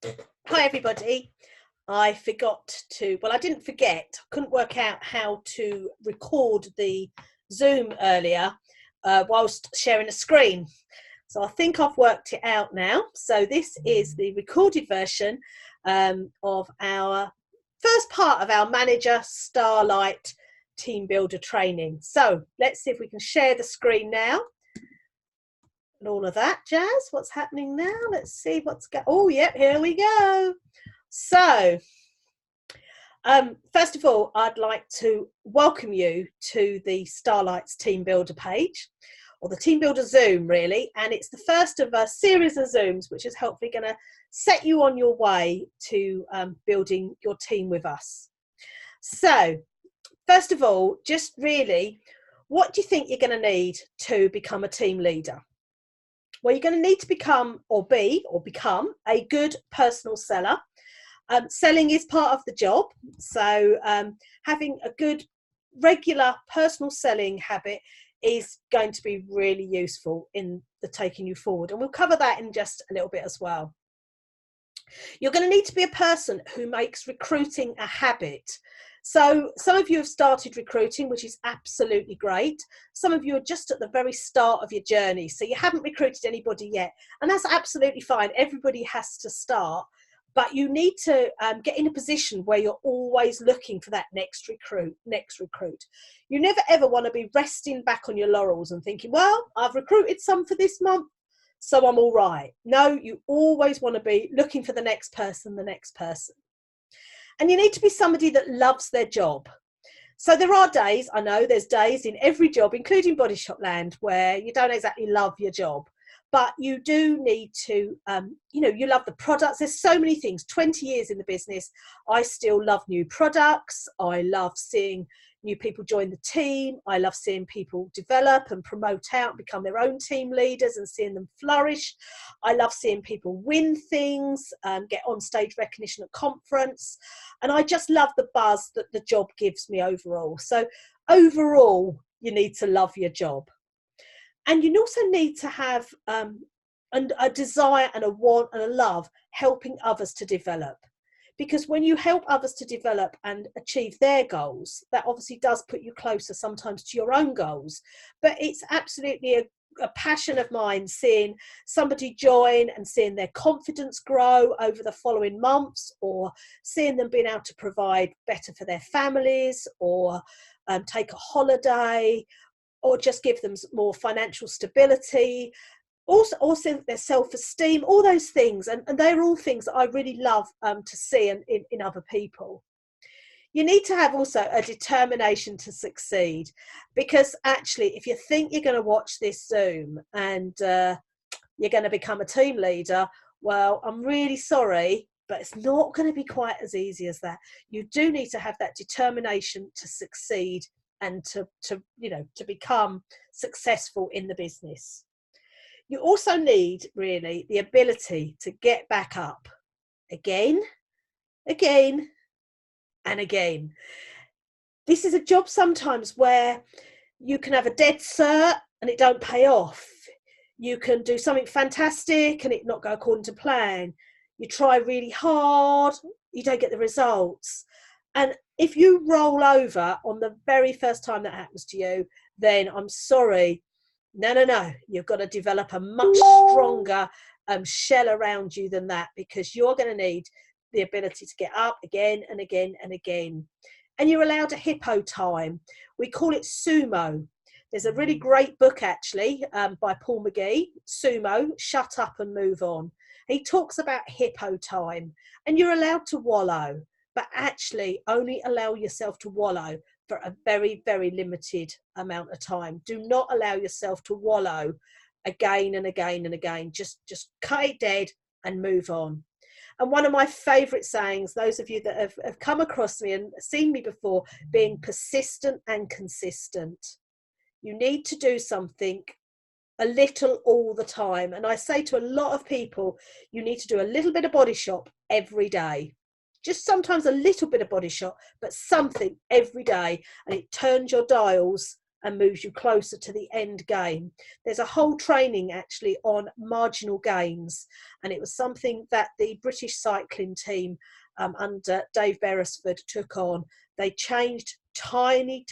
Hi everybody. I forgot to, well, I didn't forget, I couldn't work out how to record the Zoom earlier whilst sharing a screen. So I think I've worked it out now. So this is the recorded version of our first part of our Manager Starlight Team Builder training. So let's see if we can share the screen now. And all of that jazz. What's happening now? Let's see what's going. Oh, yep, here we go. So, first of all, I'd like to welcome you to the Starlight's Team Builder page, or the Team Builder Zoom, really. And it's the first of a series of Zooms, which is hopefully going to set you on your way to building your team with us. So, first of all, just really, what do you think you're going to need to become a team leader? Well, you're going to need to become a good personal seller. Selling is part of the job. So having a good regular personal selling habit is going to be really useful in the taking you forward. And we'll cover that in just a little bit as well. You're going to need to be a person who makes recruiting a habit. So some of you have started recruiting, which is absolutely great. Some of you are just at the very start of your journey. So you haven't recruited anybody yet. And that's absolutely fine. Everybody has to start. But you need to get in a position where you're always looking for that next recruit. You never ever want to be resting back on your laurels and thinking, well, I've recruited some for this month, so I'm all right. No, you always want to be looking for the next person. And you need to be somebody that loves their job. So there are days, I know there's days in every job, including Body Shop Land, where you don't exactly love your job. But you do need to, you love the products. There's so many things. 20 years in the business, I still love new products. I love seeing new people join the team. I love seeing people develop and promote out, become their own team leaders and seeing them flourish. I love seeing people win things, get on stage recognition at conference. And I just love the buzz that the job gives me overall. So overall, you need to love your job. And you also need to have a desire and a want and a love helping others to develop. Because when you help others to develop and achieve their goals, that obviously does put you closer sometimes to your own goals. But it's absolutely a passion of mine seeing somebody join and seeing their confidence grow over the following months, or seeing them being able to provide better for their families, or take a holiday, or just give them more financial stability, also their self-esteem, all those things. And they're all things that I really love to see in other people. You need to have also a determination to succeed, because actually, if you think you're going to watch this Zoom and you're going to become a team leader, well, I'm really sorry, but it's not going to be quite as easy as that. You do need to have that determination to succeed and to become successful in the business. You also need really the ability to get back up again, and again. This is a job sometimes where you can have a dead cert and it don't pay off. You can do something fantastic and it not go according to plan. You try really hard, you don't get the results. And if you roll over on the very first time that happens to you, then I'm sorry. No. You've got to develop a much stronger shell around you than that, because you're going to need the ability to get up again and again and again. And you're allowed a hippo time. We call it sumo. There's a really great book actually by Paul McGee, Sumo, Shut Up and Move On. He talks about hippo time, and you're allowed to wallow, but actually only allow yourself to wallow for a very, very limited amount of time. Do not allow yourself to wallow again and again and again. Just cut it dead and move on. And one of my favourite sayings, those of you that have come across me and seen me before, being persistent and consistent. You need to do something a little all the time. And I say to a lot of people, you need to do a little bit of Body Shop every day. Just sometimes a little bit of Body Shop, but something every day. And it turns your dials and moves you closer to the end game. There's a whole training actually on marginal gains, and it was something that the British cycling team under Dave Beresford took on. They changed tiny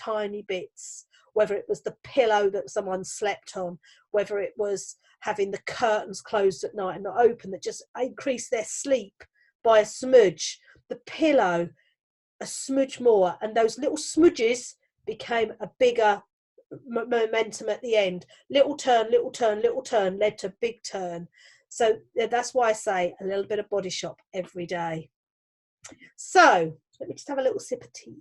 bits, whether it was the pillow that someone slept on, whether it was having the curtains closed at night and not open, that just increased their sleep by a smudge, the pillow a smudge more, and those little smudges became a bigger momentum at the end. Little turn led to big turn. So that's why I say a little bit of Body Shop every day. So let me just have a little sip of tea.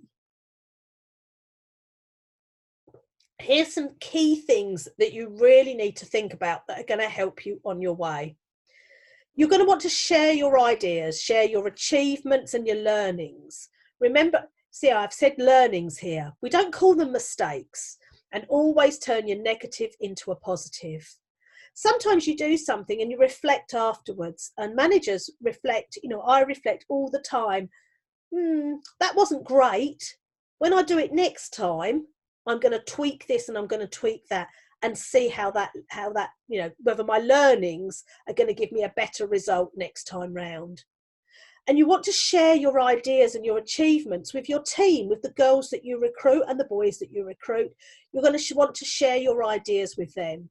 Here's some key things that you really need to think about that are going to help you on your way. You're going to want to share your ideas, share your achievements and your learnings. Remember, see, I've said learnings here. We don't call them mistakes, and always turn your negative into a positive. Sometimes you do something and you reflect afterwards, and managers reflect, I reflect all the time. That wasn't great. When I do it next time, I'm going to tweak this and I'm going to tweak that and see how that, whether my learnings are going to give me a better result next time round. And you want to share your ideas and your achievements with your team, with the girls that you recruit and the boys that you recruit. You're going to want to share your ideas with them.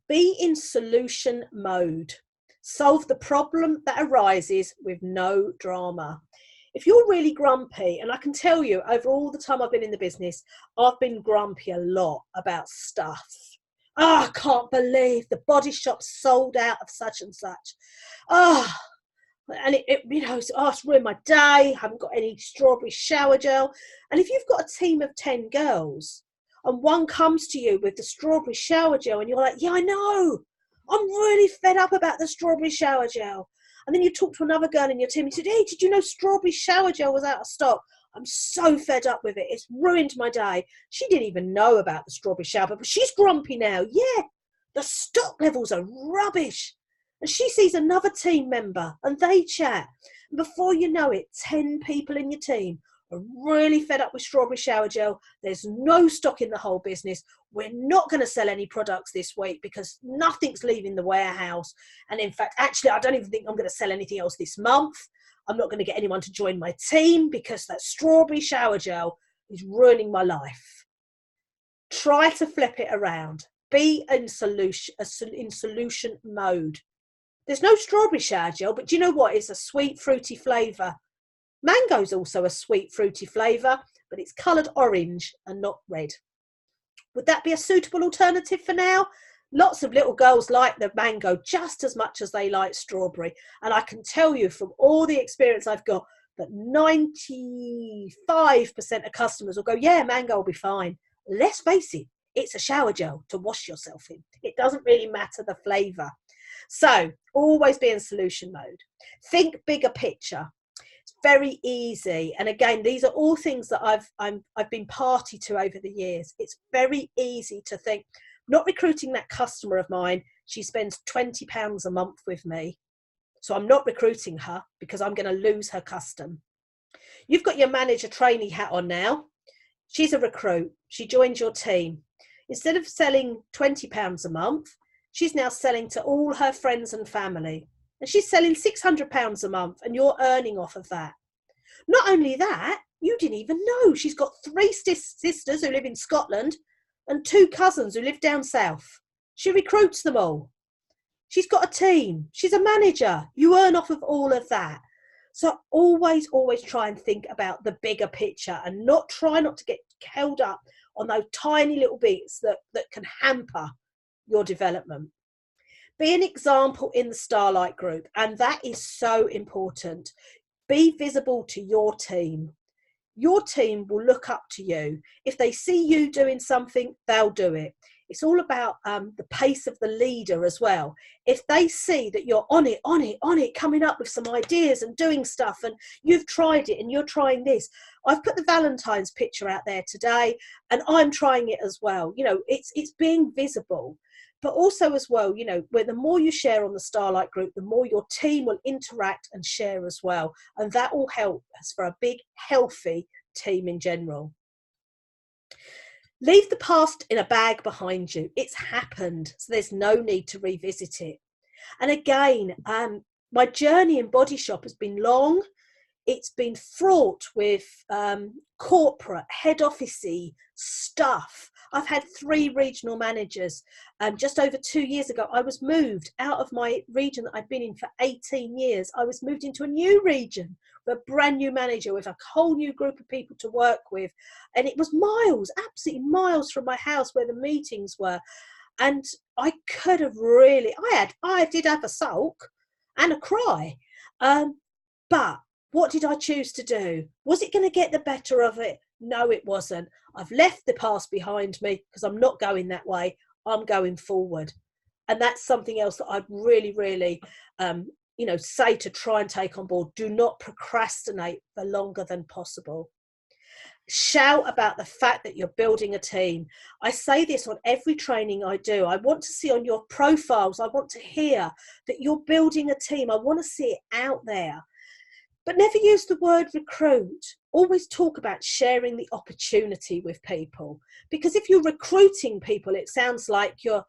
Be in solution mode. Solve the problem that arises with no drama. If you're really grumpy, and I can tell you over all the time I've been in the business, I've been grumpy a lot about stuff. Oh, I can't believe the Body Shop sold out of such and such. Oh, and it's ruined my day. I haven't got any strawberry shower gel. And if you've got a team of 10 girls and one comes to you with the strawberry shower gel and you're like, yeah, I know, I'm really fed up about the strawberry shower gel. And then you talk to another girl in your team and you said, hey, did you know strawberry shower gel was out of stock? I'm so fed up with it. It's ruined my day. She didn't even know about the strawberry shower, but she's grumpy now. Yeah, the stock levels are rubbish. And she sees another team member and they chat. And before you know it, 10 people in your team are really fed up with strawberry shower gel. There's no stock in the whole business. We're not going to sell any products this week because nothing's leaving the warehouse. And in fact, actually, I don't even think I'm going to sell anything else this month. I'm not going to get anyone to join my team because that strawberry shower gel is ruining my life. Try to flip it around. Be in solution mode. There's no strawberry shower gel, but do you know what? It's a sweet, fruity flavour. Mango's also a sweet, fruity flavour, but it's coloured orange and not red. Would that be a suitable alternative for now? Lots of little girls like the mango just as much as they like strawberry. And I can tell you from all the experience I've got that 95% of customers will go, yeah, mango will be fine. Let's face it, it's a shower gel to wash yourself in. It doesn't really matter the flavour. So always be in solution mode. Think bigger picture. It's very easy. And again, these are all things that I've been party to over the years. It's very easy to think, not recruiting that customer of mine. She spends £20 a month with me. So I'm not recruiting her because I'm going to lose her custom. You've got your manager trainee hat on now. She's a recruit. She joins your team. Instead of selling £20 a month, she's now selling to all her friends and family. And she's selling £600 a month and you're earning off of that. Not only that, you didn't even know she's got 3 sisters who live in Scotland and 2 cousins who live down south. She recruits them all. She's got a team. She's a manager. You earn off of all of that. So always try and think about the bigger picture and try not to get held up on those tiny little bits that can hamper your development. Be an example in the Starlight group, and that is so important. Be visible to your team. Your team will look up to you. If they see you doing something, they'll do it. It's all about the pace of the leader as well. If they see that you're on it, coming up with some ideas and doing stuff, and you've tried it and you're trying this. I've put the Valentine's picture out there today and I'm trying it as well. It's being visible. But also as well, where the more you share on the Starlight group, the more your team will interact and share as well. And that will help us for a big, healthy team in general. Leave the past in a bag behind you. It's happened, so there's no need to revisit it. And again, my journey in Body Shop has been long. It's been fraught with corporate, head officey stuff. I've had 3 regional managers. Just over 2 years ago, I was moved out of my region that I've been in for 18 years. I was moved into a new region with a brand new manager, with a whole new group of people to work with. And it was miles, absolutely miles from my house where the meetings were. And I could have really, I did have a sulk and a cry. But what did I choose to do? Was it going to get the better of it? No, it wasn't. I've left the past behind me because I'm not going that way. I'm going forward. And that's something else that I'd really, really, say to try and take on board. Do not procrastinate for longer than possible. Shout about the fact that you're building a team. I say this on every training I do. I want to see on your profiles, I want to hear that you're building a team. I want to see it out there. But never use the word recruit. Always talk about sharing the opportunity with people. Because if you're recruiting people, it sounds like you're,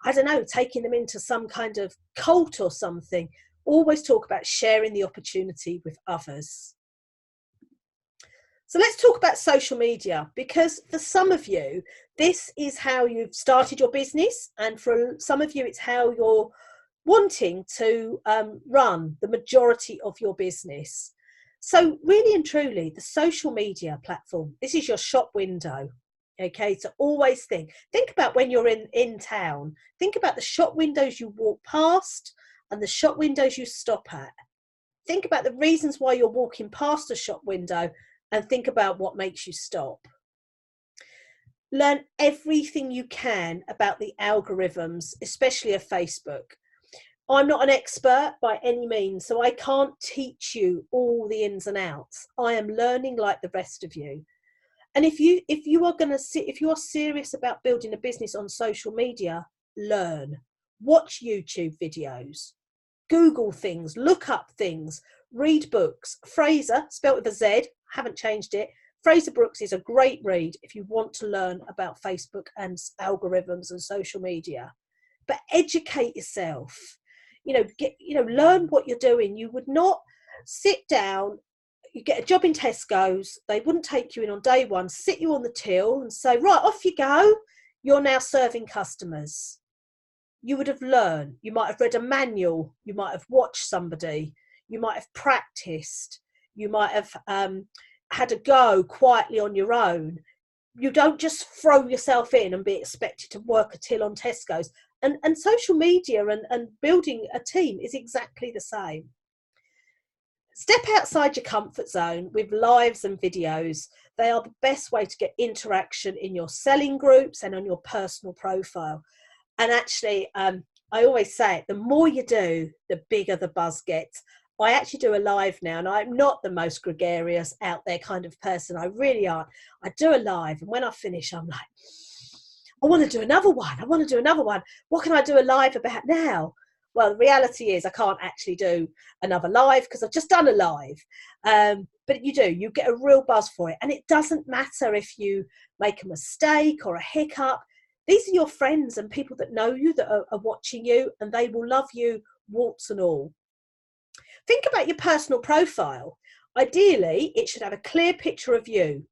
I don't know, taking them into some kind of cult or something. Always talk about sharing the opportunity with others. So let's talk about social media, because for some of you, this is how you've started your business. And for some of you, it's how you're wanting to run the majority of your business. So really and truly, the social media platform, this is your shop window. Okay, so always think about when you're in town, think about the shop windows you walk past and the shop windows you stop at. Think about the reasons why you're walking past a shop window and think about what makes you stop. Learn everything you can about the algorithms, especially of Facebook. I'm not an expert by any means, so I can't teach you all the ins and outs. I am learning like the rest of you. And if you are serious about building a business on social media, learn. Watch YouTube videos. Google things, look up things, read books. Fraser, spelt with a Z, haven't changed it. Fraser Brooks is a great read if you want to learn about Facebook and algorithms and social media. But educate yourself. Learn what you're doing. You would not sit down, you get a job in Tesco's, they wouldn't take you in on day one, sit you on the till and say, right, off you go. You're now serving customers. You would have learned. You might have read a manual. You might have watched somebody. You might have practiced. You might have had a go quietly on your own. You don't just throw yourself in and be expected to work a till on Tesco's. And social media and building a team is exactly the same. Step outside your comfort zone with lives and videos. They are the best way to get interaction in your selling groups and on your personal profile. And actually, I always say it, the more you do, the bigger the buzz gets. I actually do a live now, and I'm not the most gregarious out there kind of person. I really aren't. I do a live, and when I finish, I'm like, I want to do another one. I want to do another one. What can I do a live about now? Well, the reality is I can't actually do another live because I've just done a live. But you get a real buzz for it. And it doesn't matter if you make a mistake or a hiccup. These are your friends and people that know you, that are watching you, and they will love you, warts and all. Think about your personal profile. Ideally, it should have a clear picture of you.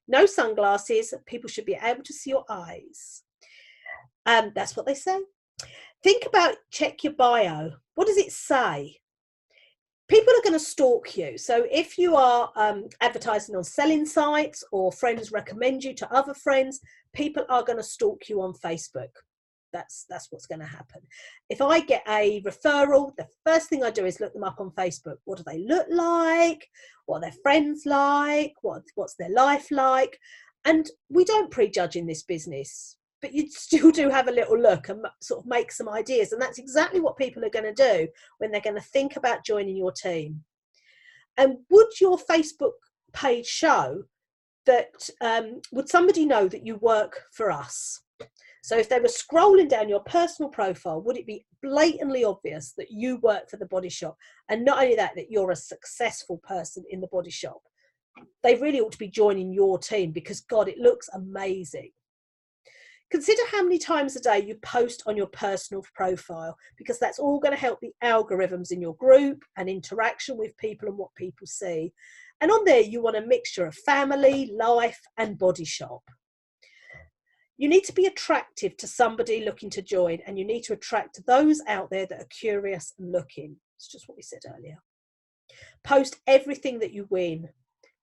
No sunglasses. People should be able to see your eyes. That's what they say. Check your bio. What does it say? People are going to stalk you. So if you are advertising on selling sites or friends recommend you to other friends, people are going to stalk you on Facebook. That's what's going to happen. If I get a referral, the first thing I do is look them up on Facebook. What do they look like? What are their friends like? What's their life like? And we don't prejudge in this business, but you still do have a little look and sort of make some ideas. And that's exactly what people are going to do when they're going to think about joining your team. And would your Facebook page show that, would somebody know that you work for us? So if they were scrolling down your personal profile, would it be blatantly obvious that you work for the Body Shop? And not only that you're a successful person in the Body Shop. They really ought to be joining your team because, God, it looks amazing. Consider how many times a day you post on your personal profile, because that's all going to help the algorithms in your group and interaction with people and what people see. And on there, you want a mixture of family, life, and body shop. You need to be attractive to somebody looking to join, and you need to attract those out there that are curious and looking. It's just what we said earlier. Post everything that you win.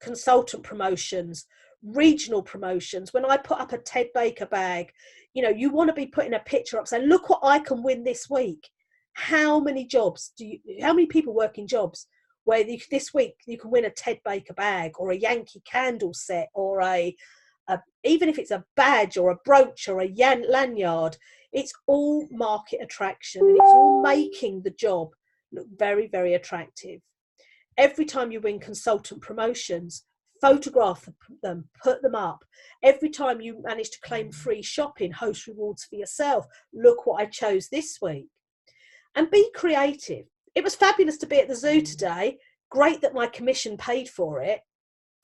Consultant promotions, regional promotions. When I put up a Ted Baker bag, you know, you want to be putting a picture up saying, look what I can win this week. How many people work in jobs where this week you can win a Ted Baker bag or a Yankee candle set or even if it's a badge or a brooch or a lanyard? It's all market attraction, and it's all making the job look very, very attractive. Every time you win consultant promotions, photograph them, put them up. Every time you manage to claim free shopping, host rewards for yourself. Look what I chose this week. And be creative. It was fabulous to be at the zoo today. Great that my commission paid for it.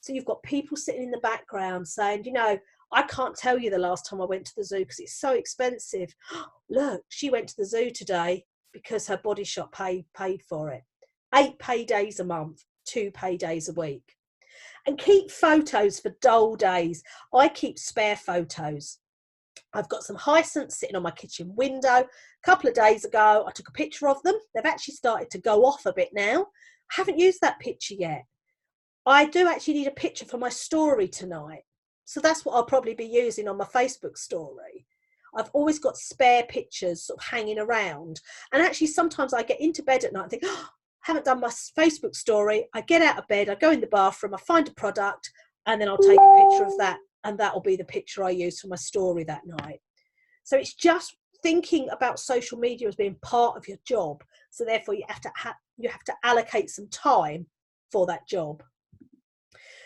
So you've got people sitting in the background saying, you know, I can't tell you the last time I went to the zoo because it's so expensive. Look, she went to the zoo today because her body shop paid for it. 8 paydays a month, 2 paydays a week. And keep photos for dull days. I keep spare photos. I've got some hyacinths sitting on my kitchen window. A couple of days ago, I took a picture of them. They've actually started to go off a bit now. I haven't used that picture yet. I do actually need a picture for my story tonight. So that's what I'll probably be using on my Facebook story. I've always got spare pictures sort of hanging around. And actually, sometimes I get into bed at night and think, oh, I haven't done my Facebook story. I get out of bed, I go in the bathroom, I find a product, and then I'll take a picture of that. And that will be the picture I use for my story that night. So it's just thinking about social media as being part of your job. So therefore, you have to allocate some time for that job.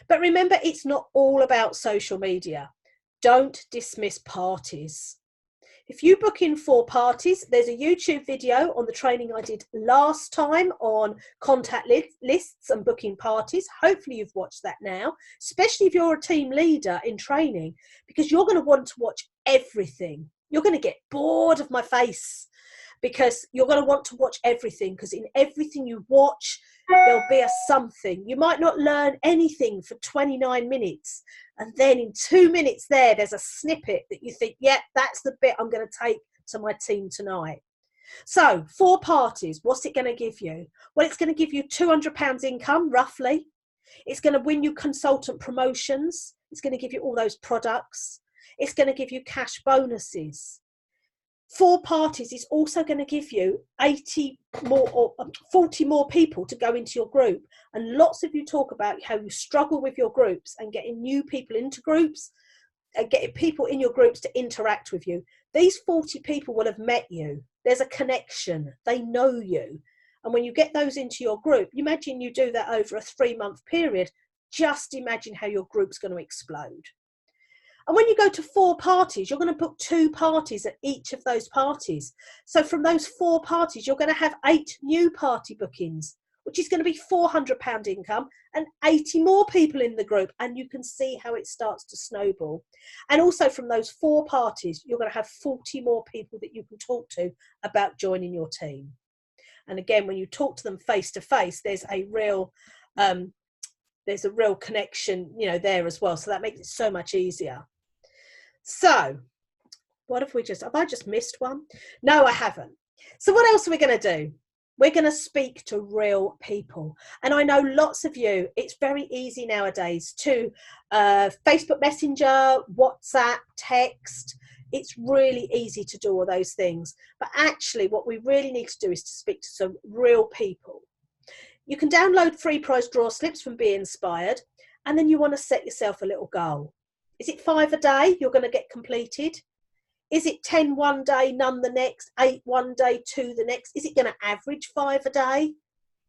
But remember, it's not all about social media. Don't dismiss parties. If you book in 4 parties, there's a YouTube video on the training I did last time on contact lists and booking parties. Hopefully you've watched that now, especially if you're a team leader in training, because you're going to want to watch everything. You're going to get bored of my face because you're going to want to watch everything, because in everything you watch, there'll be a something. You might not learn anything for 29 minutes. And then in 2 minutes there's a snippet that you think, yeah, that's the bit I'm going to take to my team tonight. So 4 parties, what's it going to give you? Well, it's going to give you £200 income, roughly. It's going to win you consultant promotions. It's going to give you all those products. It's going to give you cash bonuses. 4 parties is also going to give you 80 more or 40 more people to go into your group. And lots of you talk about how you struggle with your groups and getting new people into groups and getting people in your groups to interact with you. These 40 people will have met you. There's a connection. They know you. And when you get those into your group, imagine you do that over a 3-month period. Just imagine how your group's going to explode. And when you go to 4 parties, you're going to book 2 parties at each of those parties. So from those 4 parties, you're going to have 8 new party bookings, which is going to be £400 income and 80 more people in the group. And you can see how it starts to snowball. And also from those 4 parties, you're going to have 40 more people that you can talk to about joining your team. And again, when you talk to them face to face, there's a real connection, you know, there as well. So that makes it so much easier. So what have I just missed one? No, I haven't. So what else are we going to do? We're going to speak to real people. And I know lots of you, it's very easy nowadays to Facebook Messenger, WhatsApp, text. It's really easy to do all those things. But actually what we really need to do is to speak to some real people. You can download free prize draw slips from Be Inspired, and then you want to set yourself a little goal. Is it 5 a day you're going to get completed? Is it 10 one day, none the next, 8 one day, 2 the next? Is it going to average 5 a day?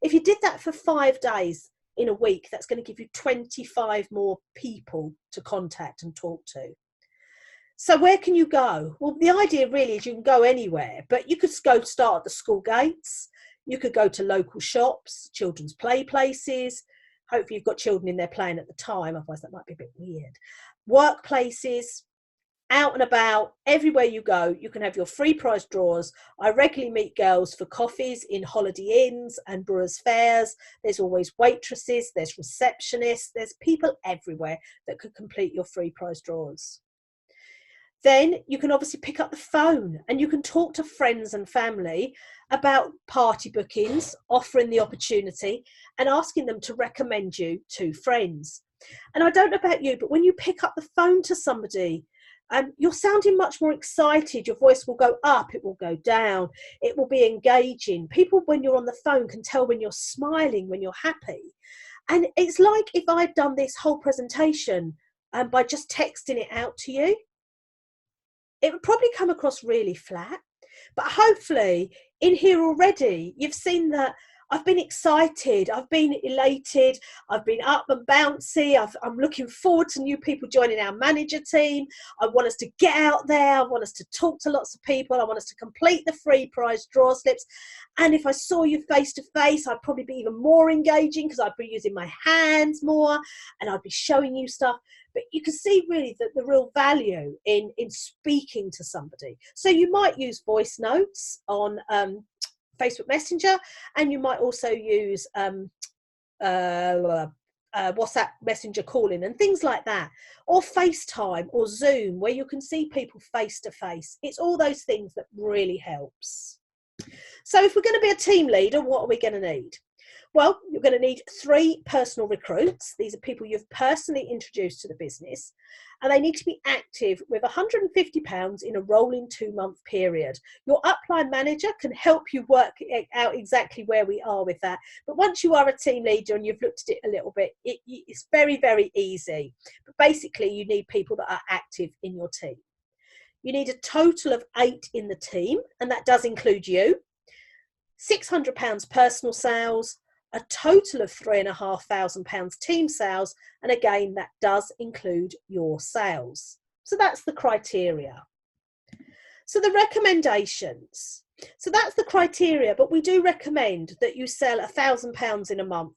If you did that for 5 days in a week, that's going to give you 25 more people to contact and talk to. So where can you go? Well, the idea really is you can go anywhere, but you could go start at the school gates. You could go to local shops, children's play places. Hopefully you've got children in there playing at the time, otherwise that might be a bit weird. Workplaces, out and about, everywhere you go, you can have your free prize draws. I regularly meet girls for coffees in holiday inns and brewers fairs. There's always waitresses, there's receptionists, there's people everywhere that could complete your free prize draws. Then you can obviously pick up the phone and you can talk to friends and family about party bookings, offering the opportunity and asking them to recommend you to friends. And I don't know about you, but when you pick up the phone to somebody, you're sounding much more excited. Your voice will go up, it will go down, it will be engaging. People, when you're on the phone, can tell when you're smiling, when you're happy. And it's like if I'd done this whole presentation by just texting it out to you, it would probably come across really flat. But hopefully in here already, you've seen that I've been excited, I've been elated, I've been up and bouncy, I'm looking forward to new people joining our manager team. I want us to get out there, I want us to talk to lots of people, I want us to complete the free prize draw slips. And if I saw you face to face, I'd probably be even more engaging because I'd be using my hands more and I'd be showing you stuff. But you can see really that the real value in speaking to somebody. So you might use voice notes on Facebook Messenger, and you might also use WhatsApp Messenger calling and things like that, or FaceTime or Zoom, where you can see people face to face. It's all those things that really helps. So if we're going to be a team leader, what are we going to need? Well, you're going to need 3 personal recruits. These are people you've personally introduced to the business, and they need to be active with £150 in a rolling 2-month period. Your upline manager can help you work out exactly where we are with that. But once you are a team leader and you've looked at it a little bit, it's very, very easy. But basically, you need people that are active in your team. You need a total of 8 in the team, and that does include you. £600 personal sales, a total of £3,500 team sales, and again that does include your sales. So that's the criteria. So the recommendations. So that's the criteria, but we do recommend that you sell £1,000 in a month,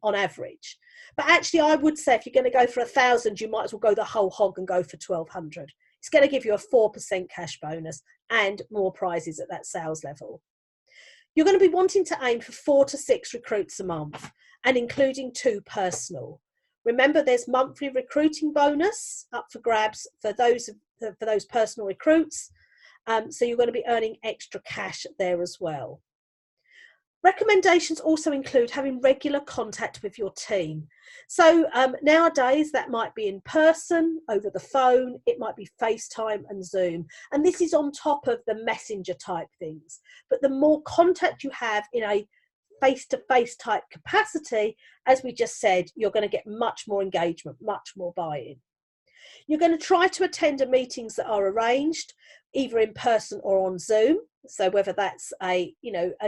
on average. But actually, I would say if you're going to go for 1,000, you might as well go the whole hog and go for 1,200. It's going to give you a 4% cash bonus and more prizes at that sales level. You're going to be wanting to aim for 4 to 6 recruits a month, and including 2 personal. Remember, there's monthly recruiting bonus up for grabs for those personal recruits. So you're going to be earning extra cash there as well. Recommendations also include having regular contact with your team. So nowadays that might be in person, over the phone, it might be FaceTime and Zoom. And this is on top of the messenger type things. But the more contact you have in a face-to-face type capacity, as we just said, you're going to get much more engagement, much more buy-in. You're going to try to attend the meetings that are arranged, either in person or on Zoom. So whether that's a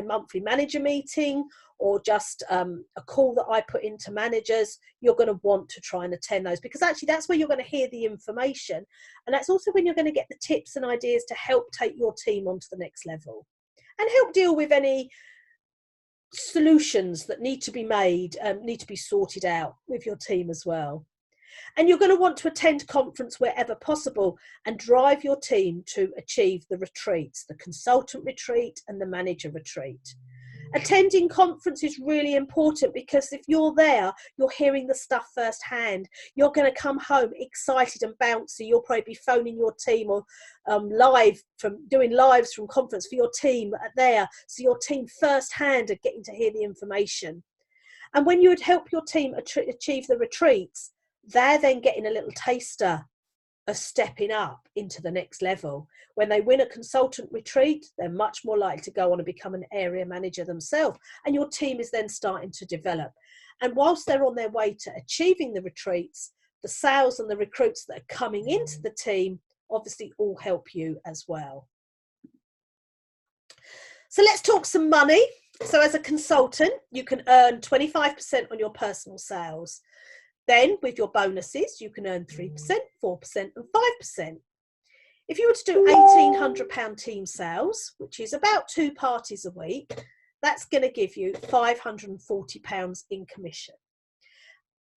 monthly manager meeting or just a call that I put into managers, you're going to want to try and attend those, because actually that's where you're going to hear the information. And that's also when you're going to get the tips and ideas to help take your team onto the next level and help deal with any solutions that need to be made, need to be sorted out with your team as well. And you're going to want to attend conference wherever possible and drive your team to achieve the retreats, the consultant retreat and the manager retreat. Attending conference is really important, because if you're there, you're hearing the stuff firsthand. You're going to come home excited and bouncy. You'll probably be phoning your team or doing lives from conference for your team there. So your team firsthand are getting to hear the information. And when you would help your team achieve the retreats, they're then getting a little taster of stepping up into the next level. When they win a consultant retreat, they're much more likely to go on and become an area manager themselves. And your team is then starting to develop. And whilst they're on their way to achieving the retreats, the sales and the recruits that are coming into the team obviously all help you as well. So let's talk some money. So as a consultant, you can earn 25% on your personal sales. Then with your bonuses, you can earn 3%, 4% and 5%. If you were to do £1,800 team sales, which is about 2 parties a week, that's going to give you £540 in commission.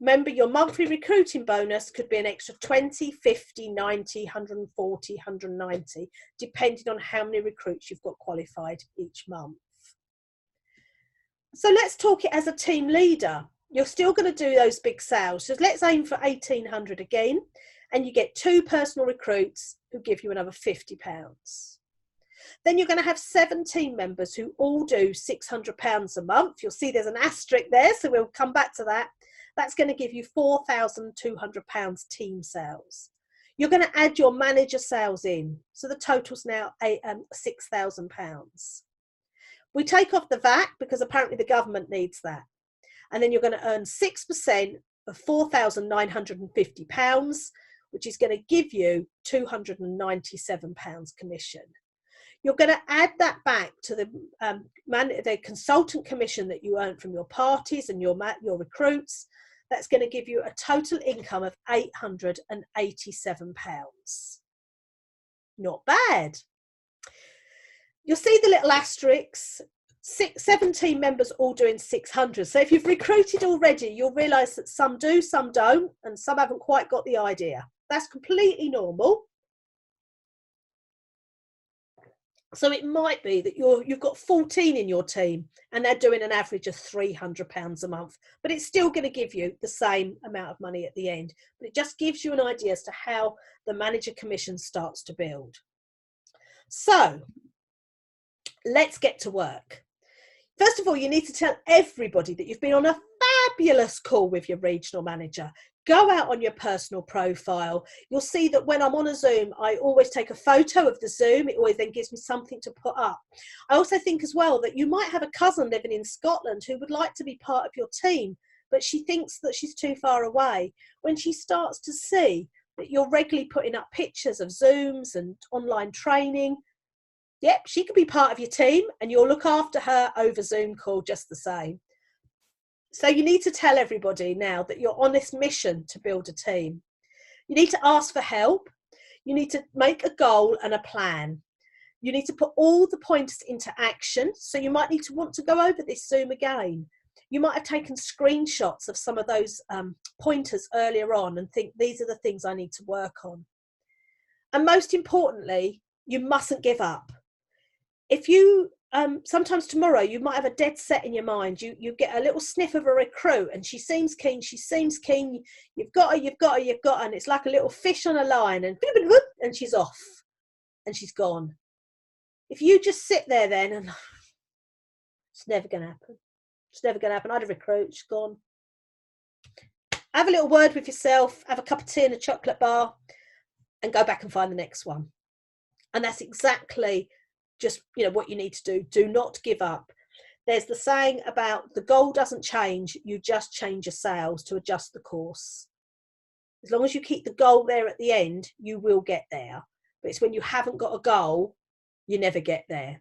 Remember, your monthly recruiting bonus could be an extra 20, 50, 90, 140, 190, depending on how many recruits you've got qualified each month. So let's talk it as a team leader. You're still going to do those big sales. So let's aim for 1,800 again, and you get 2 personal recruits who give you another £50. Then you're going to have 7 team members who all do £600 a month. You'll see there's an asterisk there, so we'll come back to that. That's going to give you £4,200 team sales. You're going to add your manager sales in. So the total's now £6,000. We take off the VAT because apparently the government needs that. And then you're going to earn 6% of £4,950, which is going to give you £297 commission. You're going to add that back to the consultant commission that you earned from your parties and your recruits. That's going to give you a total income of £887. Not bad. You'll see the little asterisks, 17 members all doing 600. So if you've recruited already, you'll realise that some do, some don't, and some haven't quite got the idea. That's completely normal. So it might be that you've got 14 in your team and they're doing an average of £300 a month, but it's still going to give you the same amount of money at the end. But it just gives you an idea as to how the manager commission starts to build. So let's get to work. First of all, you need to tell everybody that you've been on a fabulous call with your regional manager. Go out on your personal profile. You'll see that when I'm on a Zoom, I always take a photo of the Zoom. It always then gives me something to put up. I also think as well that you might have a cousin living in Scotland who would like to be part of your team, but she thinks that she's too far away. When she starts to see that you're regularly putting up pictures of Zooms and online training, yep, she could be part of your team and you'll look after her over Zoom call just the same. So you need to tell everybody now that you're on this mission to build a team. You need to ask for help. You need to make a goal and a plan. You need to put all the pointers into action. So you might need to want to go over this Zoom again. You might have taken screenshots of some of those pointers earlier on and think these are the things I need to work on. And most importantly, you mustn't give up. If you sometimes tomorrow you might have a dead set in your mind. You get a little sniff of a recruit and she seems keen, you've got her, and it's like a little fish on a line and she's off and she's gone. If you just sit there then and it's never going to happen. It's never going to happen. I had a recruit, she's gone. Have a little word with yourself, have a cup of tea and a chocolate bar and go back and find the next one. And that's exactly just what you need to do. Do not give up. There's the saying about the goal doesn't change, you just change your sails to adjust the course. As long as you keep the goal there at the end, you will get there. But it's when you haven't got a goal, you never get there.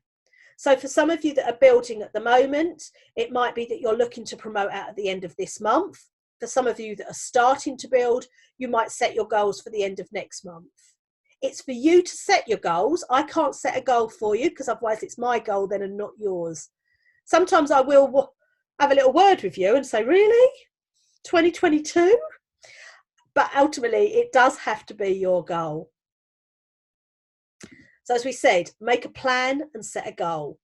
So for some of you that are building at the moment, it might be that you're looking to promote out at the end of this month. For some of you that are starting to build, you might set your goals for the end of next month. It's for you to set your goals. I can't set a goal for you because otherwise it's my goal then and not yours. Sometimes I will have a little word with you and say, really? 2022? But ultimately it does have to be your goal. So as we said, make a plan and set a goal.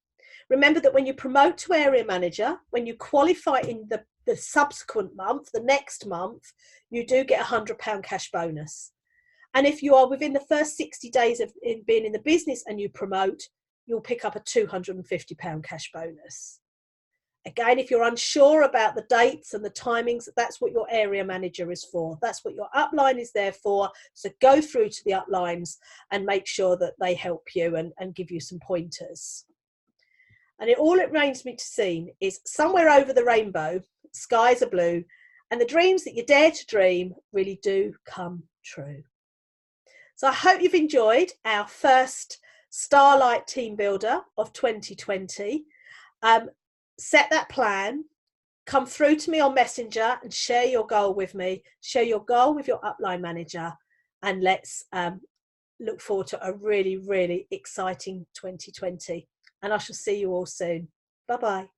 Remember that when you promote to area manager, when you qualify in the subsequent month, the next month, you do get £100 cash bonus. And if you are within the first 60 days of being in the business and you promote, you'll pick up a £250 cash bonus. Again, if you're unsure about the dates and the timings, that's what your area manager is for. That's what your upline is there for. So go through to the uplines and make sure that they help you and give you some pointers. And all it remains me to see is somewhere over the rainbow, skies are blue, and the dreams that you dare to dream really do come true. So I hope you've enjoyed our first Starlight Team Builder of 2020. Set that plan, come through to me on Messenger and share your goal with me, share your goal with your upline manager, and let's look forward to a really, really exciting 2020. And I shall see you all soon. Bye-bye.